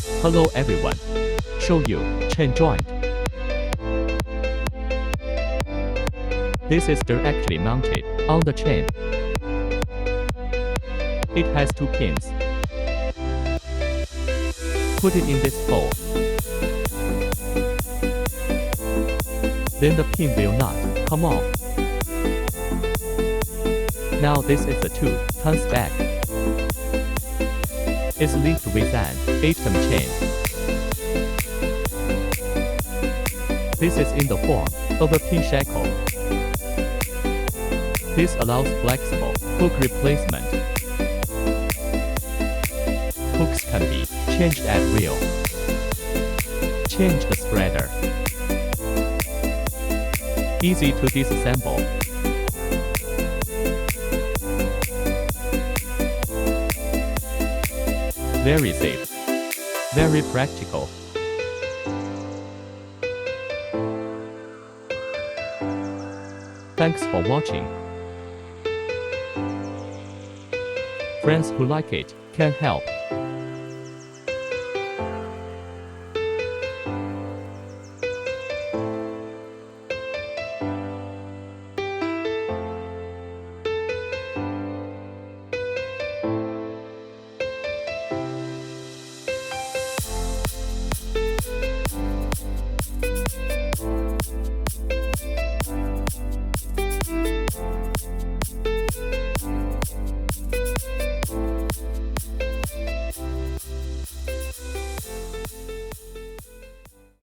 Hello everyone. Show you chain joint. This is directly mounted on the chain. It has 2 pins. Put it in this hole. Then the pin will not come off. Now this is the 2 turns back. It's linked with an 8-turn chain. This is in the form of a pin shackle. This allows flexible hook replacement. Hooks can be changed at will. Change the spreader. Easy to disassemble. Very safe. Very practical. Thanks for watching. Friends who like it can help.